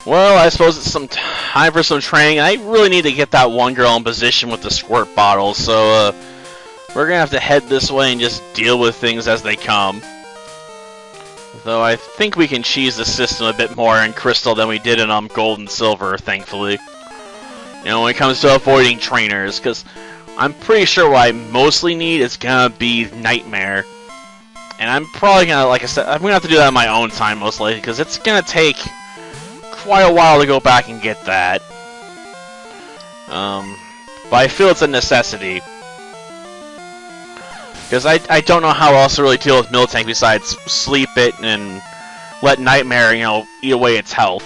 Well, I suppose it's some time for some training. I really need to get that one girl in position with the squirt bottle, so we're gonna have to head this way and just deal with things as they come. Though I think we can cheese the system a bit more in Crystal than we did in Gold and Silver, thankfully. You know, when it comes to avoiding trainers, because I'm pretty sure what I mostly need is gonna be Nightmare. And I'm probably gonna, like I said, I'm gonna have to do that on my own time most likely, because it's gonna take quite a while to go back and get that. But I feel it's a necessity. Because I don't know how else to really deal with Miltank besides sleep it and let Nightmare, you know, eat away its health.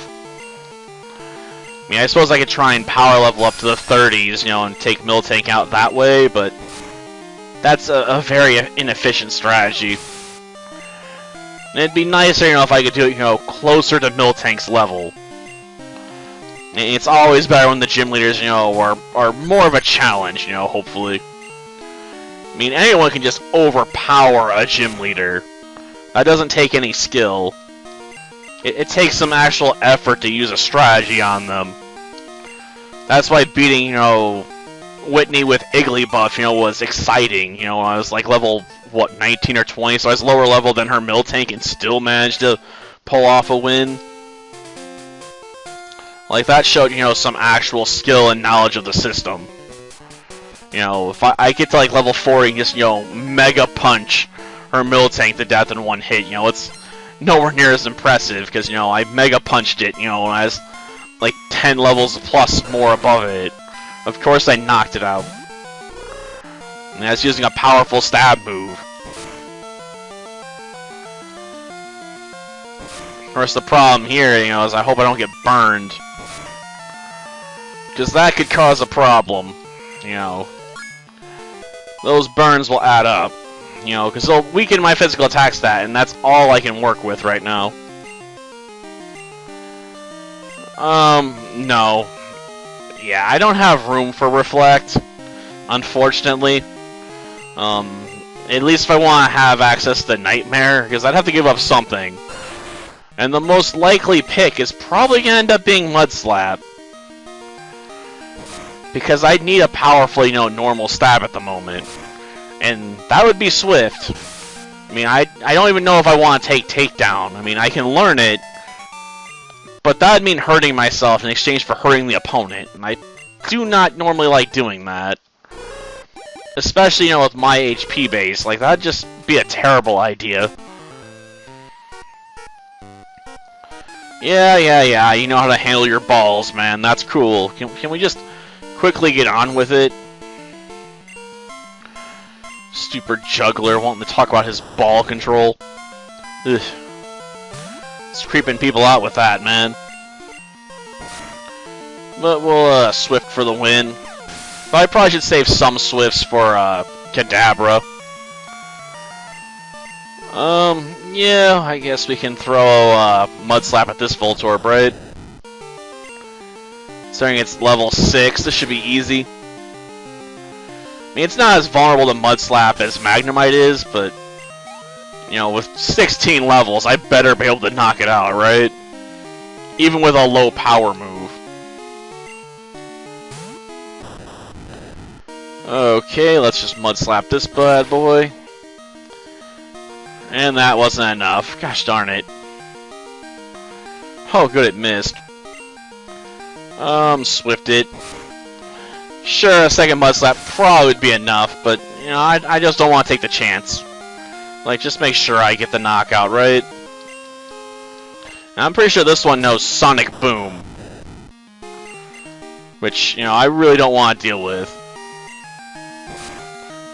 I mean, I suppose I could try and power level up to the 30s, you know, and take Miltank out that way, but that's a very inefficient strategy. And it'd be nicer, you know, if I could do it, you know, closer to Miltank's level. And it's always better when the gym leaders, you know, are more of a challenge, you know, hopefully. I mean, anyone can just overpower a gym leader. That doesn't take any skill. It takes some actual effort to use a strategy on them. That's why beating, you know, Whitney with Igglybuff, you know, was exciting. You know, I was like level, what, 19 or 20, so I was lower level than her Miltank and still managed to pull off a win. Like, that showed, you know, some actual skill and knowledge of the system. You know, if I get to like level 40 and just, you know, mega punch her Miltank to death in one hit, you know, it's nowhere near as impressive because, you know, I mega punched it, you know, when I was like 10 levels plus more above it. Of course I knocked it out. And that's using a powerful stab move. Of course the problem here, you know, is I hope I don't get burned. Because that could cause a problem, you know. Those burns will add up, you know, because they'll weaken my physical attack stat, and that's all I can work with right now. No. Yeah, I don't have room for Reflect, unfortunately. At least if I want to have access to Nightmare, because I'd have to give up something. And the most likely pick is probably going to end up being Mud Slap. Because I'd need a powerful, you know, normal stab at the moment. And that would be Swift. I mean, I don't even know if I want to take Takedown. I mean, I can learn it. But that would mean hurting myself in exchange for hurting the opponent. And I do not normally like doing that. Especially, you know, with my HP base. Like, that'd just be a terrible idea. Yeah, you know how to handle your balls, man. That's cool. Can we just quickly get on with it? Stupid juggler wanting to talk about his ball control. Ugh. It's creeping people out with that, man. But we'll Swift for the win. But I probably should save some Swifts for Kadabra. Yeah, I guess we can throw Mud Slap at this Voltorb, right? Considering it's level 6, this should be easy. I mean, it's not as vulnerable to Mud Slap as Magnemite is, but, you know, with 16 levels, I better be able to knock it out, right? Even with a low power move. Okay, let's just Mud Slap this bad boy. And that wasn't enough. Gosh darn it. Oh, good, it missed. Swift it. Sure, a second Mud Slap probably would be enough, but, you know, I just don't want to take the chance. Like, just make sure I get the knockout, right? And I'm pretty sure this one knows Sonic Boom. Which, you know, I really don't want to deal with.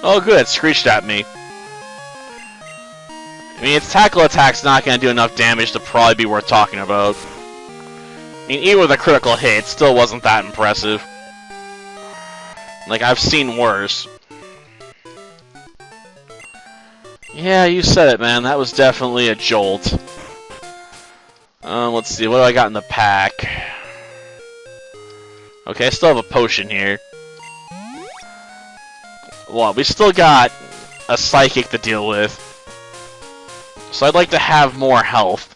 Oh, good, it screeched at me. I mean, its tackle attack's not going to do enough damage to probably be worth talking about. I mean, even with a critical hit, it still wasn't that impressive. Like, I've seen worse. Yeah, you said it, man. That was definitely a jolt. Let's see, what do I got in the pack? Okay, I still have a potion here. Well, we still got a Psychic to deal with. So I'd like to have more health.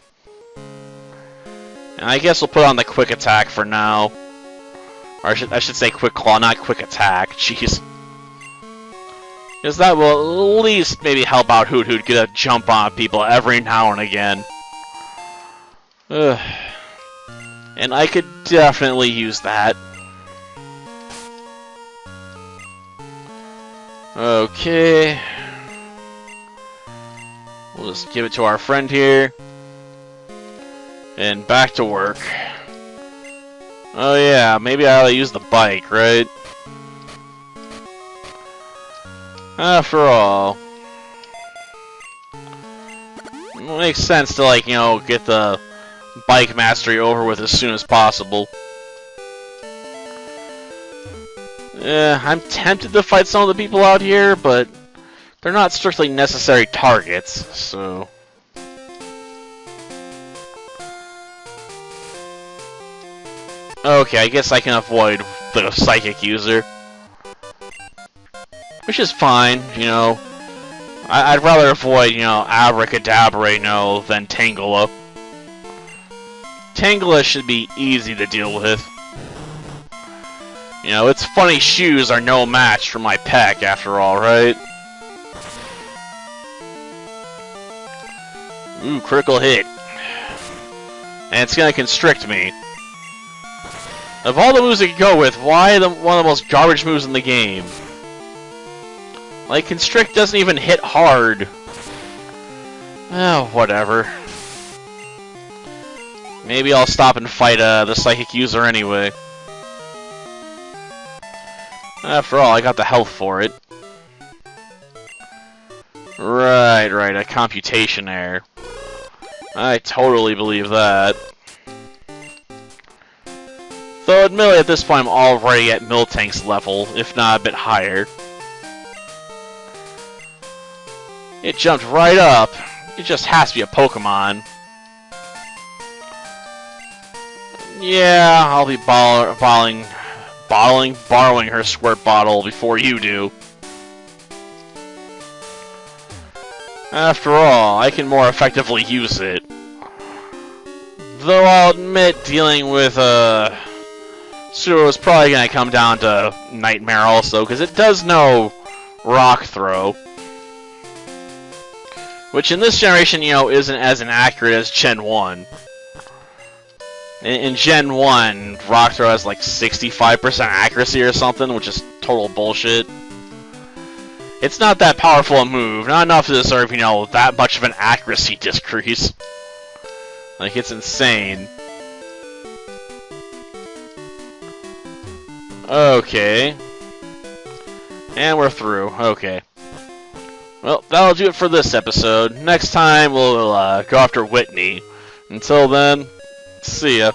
And And I guess we'll put on the quick attack for now. Or I should say quick claw, not quick attack. Jeez. Because that will at least maybe help out HootHoot get a jump on people every now and again. Ugh. And I could definitely use that. Okay. We'll just give it to our friend here. And back to work. Oh yeah, maybe I ought to use the bike, right? After all, it makes sense to, like, you know, get the bike mastery over with as soon as possible. Yeah, I'm tempted to fight some of the people out here, but they're not strictly necessary targets, so... Okay, I guess I can avoid the psychic user. Which is fine, you know. I'd rather avoid, you know, Abracadabra, you know, than Tangela. Tangela should be easy to deal with. You know, its funny shoes are no match for my peck, after all, right? Ooh, critical hit. And it's gonna constrict me. Of all the moves it could go with, why one of the most garbage moves in the game? Like, Constrict doesn't even hit hard. Oh, whatever. Maybe I'll stop and fight the Psychic user anyway. After all, I got the health for it. Right, a computation error. I totally believe that. Though, admittedly, at this point, I'm already at Miltank's level, if not a bit higher. It jumped right up. It just has to be a Pokémon. Yeah, I'll be borrowing her squirt bottle before you do. After all, I can more effectively use it. Though I'll admit, dealing with Suro is probably going to come down to Nightmare also, because it does know Rock Throw. Which in this generation, you know, isn't as inaccurate as Gen 1. In Gen 1, Rock Throw has like 65% accuracy or something, which is total bullshit. It's not that powerful a move, not enough to deserve, you know, that much of an accuracy decrease. Like, it's insane. Okay. And we're through. Okay. Well, that'll do it for this episode. Next time, we'll go after Whitney. Until then, see ya.